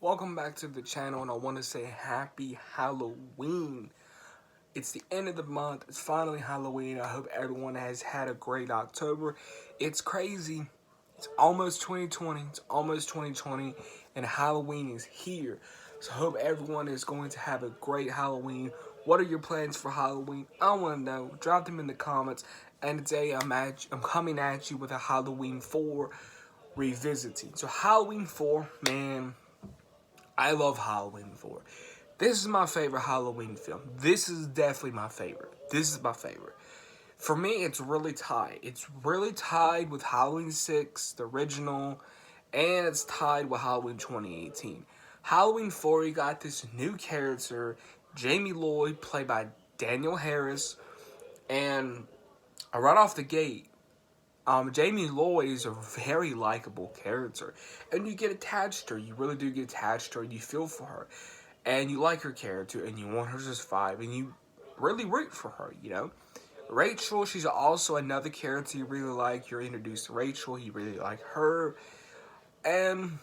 Welcome back to the channel, and I want to say happy Halloween. It's the end of the month. It's finally Halloween. I hope everyone has had a great October. It's crazy. It's almost 2020. It's almost 2020, and Halloween is here. So I hope everyone is going to have a great Halloween. What are your plans for Halloween? I want to know. Drop them in the comments. And today I'm coming at you with a Halloween 4 revisiting. So Halloween 4, man, I love Halloween 4. This is my favorite Halloween film. This is definitely my favorite. This is my favorite. For me, it's really tied. It's really tied with Halloween 6, the original, and it's tied with Halloween 2018. Halloween 4, you got this new character, Jamie Lloyd, played by Daniel Harris, and right off the gate, Jamie Lloyd is a very likable character, and you get attached to her. You really do get attached to her. You feel for her, and you like her character, and you want her to survive, and you really root for her. Rachel, she's also another character you really like. You're introduced to Rachel. You really like her, and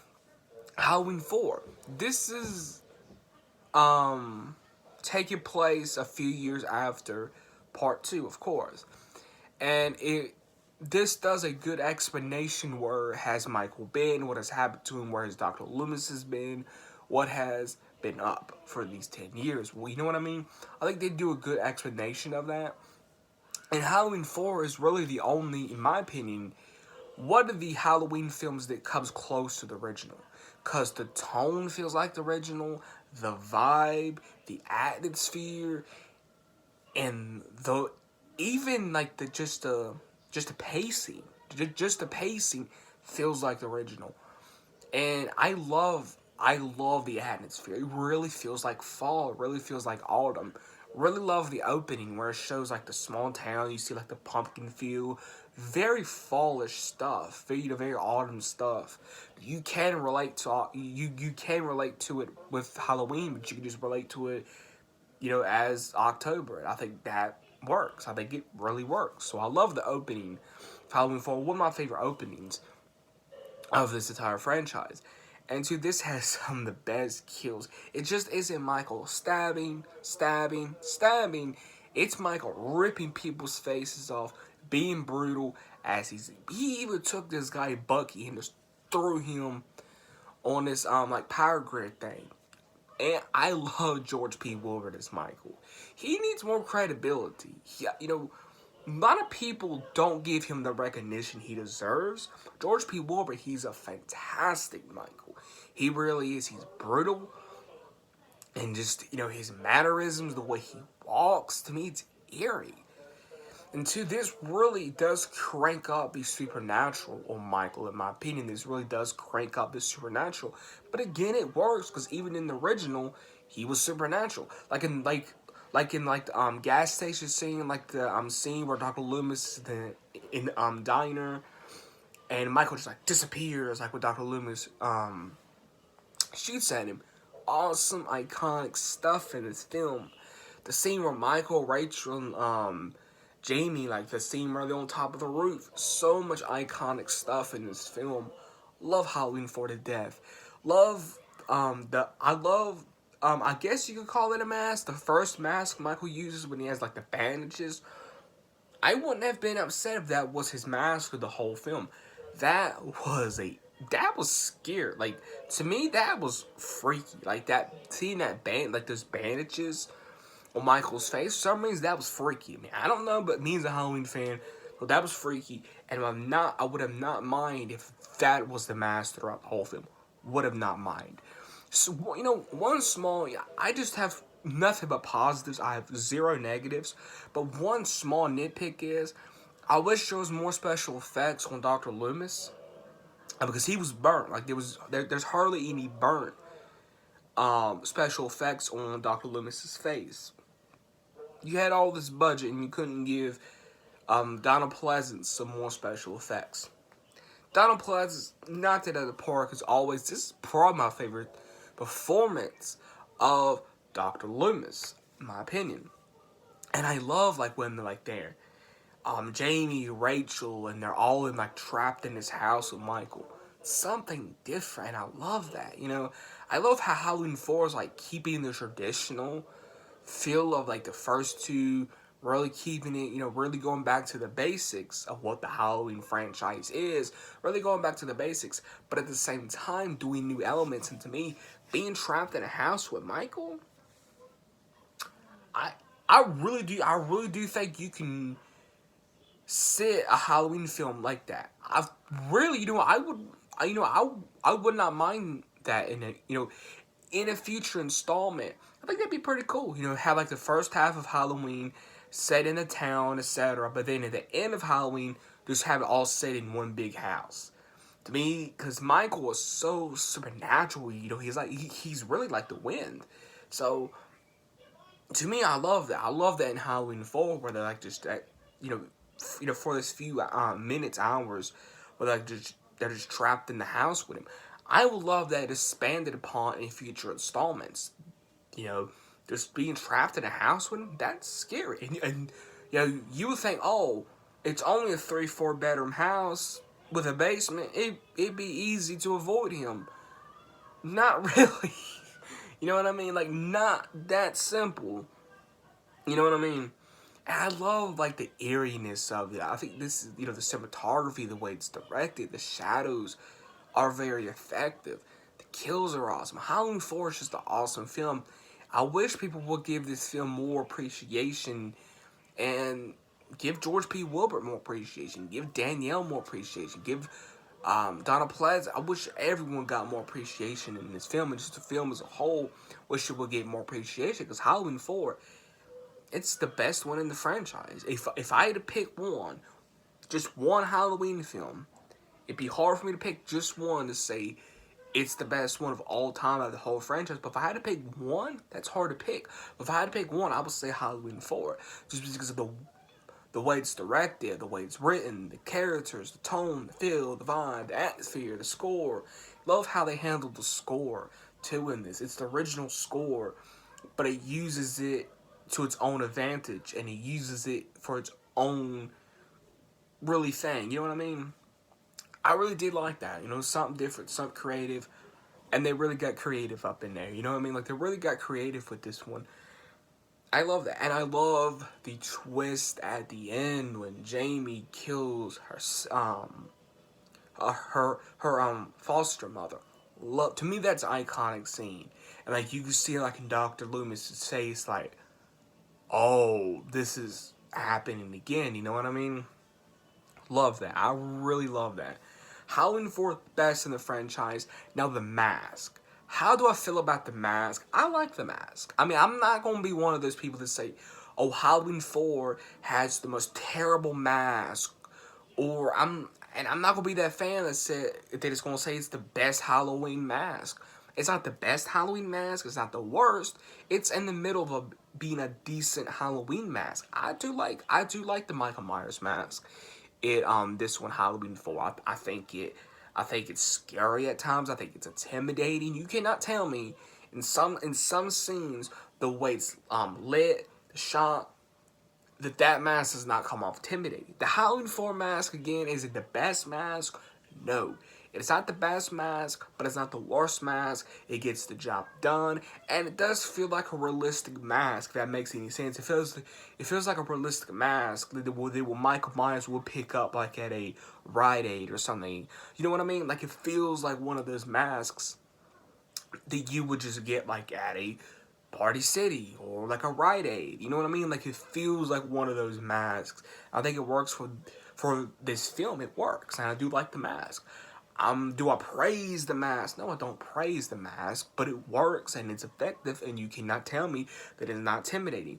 Halloween 4. This is taking place a few years after Part 2, of course, and this does a good explanation where has Michael been, what has happened to him, where has Dr. Loomis has been, what has been up for these 10 years. Well, you know what I mean? I think they do a good explanation of that. And Halloween 4 is really the only, in my opinion, one of the Halloween films that comes close to the original. Because the tone feels like the original, the vibe, the atmosphere, and even like just the pacing, just the pacing feels like the original, and I love the atmosphere. It really feels like fall. It really feels like autumn. Really love the opening where it shows like the small town. You see like the pumpkin field, very fallish stuff, very autumn stuff. You can relate to you can relate to it with Halloween, but you can just relate to it as October. And I think that works. I think it really works. So I love the opening of Halloween 4. One of my favorite openings of this entire franchise. And this has some of the best kills. It just isn't Michael stabbing. It's Michael ripping people's faces off, being brutal as he even took this guy Bucky and just threw him on this like power grid thing. And I love George P. Wilbur as Michael. He needs more credibility. A lot of people don't give him the recognition he deserves. George P. Wilbur, he's a fantastic Michael. He really is. He's brutal. And just, his mannerisms, the way he walks, to me, it's eerie. And this really does crank up the supernatural on Michael, in my opinion. This really does crank up the supernatural. But again, it works because even in the original, he was supernatural. Like in the gas station scene, like the scene where Dr. Loomis is in the diner, and Michael just like disappears, like with Dr. Loomis shoots at him. Awesome, iconic stuff in this film. The scene where Michael, Rachel, and Jamie, like the scene where they're on top of the roof. So much iconic stuff in this film. Love Halloween 4 to death. I guess you could call it a mask. The first mask Michael uses when he has like the bandages. I wouldn't have been upset if that was his mask for the whole film. That was scary. Like, to me, that was freaky. Like seeing that those bandages on Michael's face, for some reason that was freaky. I mean, I don't know, but me as a Halloween fan, well, that was freaky, and I would have not mind if that was the mask throughout the whole film. Would have not mind. So, I just have nothing but positives. I have zero negatives, but one small nitpick is, I wish there was more special effects on Dr. Loomis, because he was burnt. Like, there's hardly any burnt special effects on Dr. Loomis's face. You had all this budget and you couldn't give Donald Pleasence some more special effects. Donald Pleasence, not that at the park, is always, this is probably my favorite performance of Dr. Loomis, in my opinion. And I love like when they're like there. Jamie, Rachel, and they're all trapped in this house with Michael. something different. I love that, you know. I love how Halloween 4 is like keeping the traditional feel of like the first two, really keeping it, you know, really going back to the basics of what the Halloween franchise is, really going back to the basics, but at the same time doing new elements. And to me, being trapped in a house with Michael, I I really do think you can sit a Halloween film like that. I really, you know, I would, I would not mind that in a, you know, in a future installment. I think that'd be pretty cool. You know, have like the first half of Halloween set in a town, etc. But then at the end of Halloween, just have it all set in one big house. To me, because Michael was so supernatural, you know, he's like he's really like the wind. So to me, I love that. I love that in Halloween 4, where they're like just that, you know, for this few minutes, hours, where they're just trapped in the house with him. I would love that expanded upon in future installments. You know, just being trapped in a house with him, that's scary. And you know, you would think, oh, it's only a 3-4 bedroom house with a basement. It'd be easy to avoid him. Not really. You know what I mean? Like, not that simple. You know what I mean? And I love, like, the eeriness of it. I think this is, you know, the cinematography, the way it's directed, the shadows are very effective. The kills are awesome. Halloween 4 is just an awesome film. I wish people would give this film more appreciation and give George P. Wilbur more appreciation. Give Danielle more appreciation. Give Donna Plaza. I wish everyone got more appreciation in this film, and just the film as a whole. Wish it would get more appreciation, because Halloween 4, it's the best one in the franchise. If I had to pick one, just one Halloween film, it'd be hard for me to pick just one to say it's the best one of all time out of the whole franchise. But if I had to pick one, that's hard to pick. But if I had to pick one, I would say Halloween 4. Just because of the way it's directed, the way it's written, the characters, the tone, the feel, the vibe, the atmosphere, the score. Love how they handled the score too in this. It's the original score, but it uses it to its own advantage, and it uses it for its own really thing. You know what I mean? I really did like that. You know, something different, something creative, and they really got creative up in there. You know what I mean? Like, they really got creative with this one. I love that, and I love the twist at the end when Jamie kills her foster mother. Love, to me, that's an iconic scene, and like you can see like in Dr. Loomis's face, like, oh, this is happening again. You know what I mean? Love that. I really love that. Howling 4th best in the franchise. Now The Mask. How do I feel about The Mask? I like The Mask. I mean, I'm not going to be one of those people that say, oh, Halloween 4 has the most terrible mask. And I'm not going to be that fan that is going to say it's the best Halloween mask. It's not the best Halloween mask. It's not the worst. It's in the middle of being a decent Halloween mask. I do like the Michael Myers mask. This one, Halloween 4, I think it's scary at times. I think it's intimidating. You cannot tell me in some scenes, the way it's lit, the shot, that mask does not come off intimidating. The Halloween 4 mask, again, is it the best mask? No. It's not the best mask, but it's not the worst mask. It gets the job done, and it does feel like a realistic mask, if that makes any sense. It feels like a realistic mask that Michael Myers will pick up like at a Rite Aid or something. You know what I mean? Like, it feels like one of those masks that you would just get like at a Party City or like a Rite Aid. You know what I mean? Like, it feels like one of those masks. I think it works for this film. It works, and I do like the mask. Do I praise the mask? No, I don't praise the mask, but it works and it's effective, and you cannot tell me that it's not intimidating.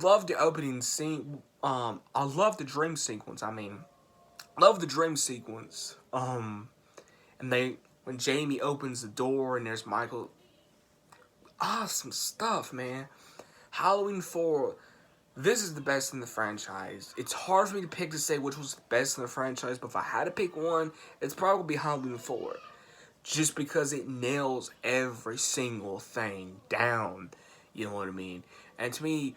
Love the opening scene. I love the dream sequence. I mean, love the dream sequence. And when Jamie opens the door and there's Michael. Awesome stuff, man. Halloween 4. This is the best in the franchise. It's hard for me to pick to say which was the best in the franchise, but if I had to pick one, it's probably Halloween 4. Just because it nails every single thing down. You know what I mean? And to me,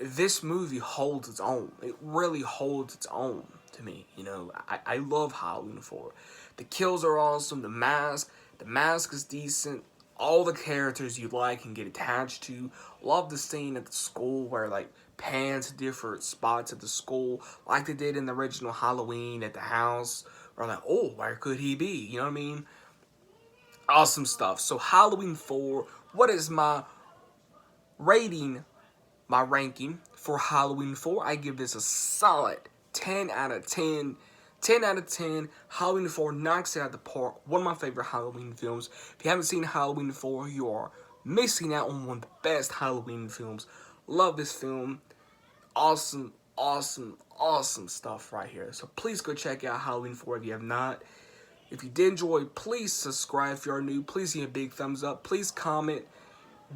this movie holds its own. It really holds its own to me. You know, I love Halloween 4. The kills are awesome. The mask is decent. All the characters you like and get attached to. Love the scene at the school where like pans to different spots at the school, like they did in the original Halloween at the house. Or like, oh, where could he be? You know what I mean? Awesome stuff. So Halloween 4, what is my rating, my ranking for Halloween 4? I give this a solid 10 out of 10. 10 out of 10. Halloween 4 knocks it out of the park. One of my favorite Halloween films. If you haven't seen Halloween 4, you are missing out on one of the best Halloween films. Love this film. Awesome, awesome, awesome stuff right here. So please go check out Halloween 4 if you have not. If you did enjoy, please subscribe if you're new. Please give a big thumbs up. Please comment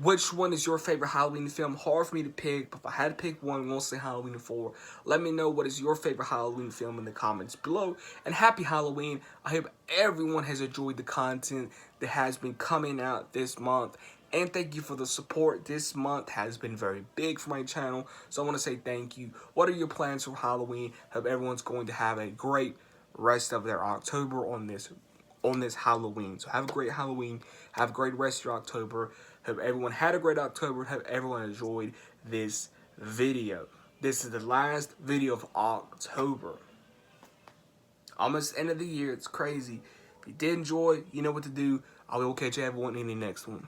which one is your favorite Halloween film. Hard for me to pick, but if I had to pick one, I'm going to say Halloween 4. Let me know what is your favorite Halloween film in the comments below. And happy Halloween. I hope everyone has enjoyed the content that has been coming out this month. And thank you for the support. This month has been very big for my channel, so I want to say thank you. What are your plans for Halloween? Hope everyone's going to have a great rest of their October on this Halloween. So have a great Halloween. Have a great rest of your October. Hope everyone had a great October. Hope everyone enjoyed this video. This is the last video of October. Almost end of the year. It's crazy. If you did enjoy, you know what to do. I will catch everyone in the next one.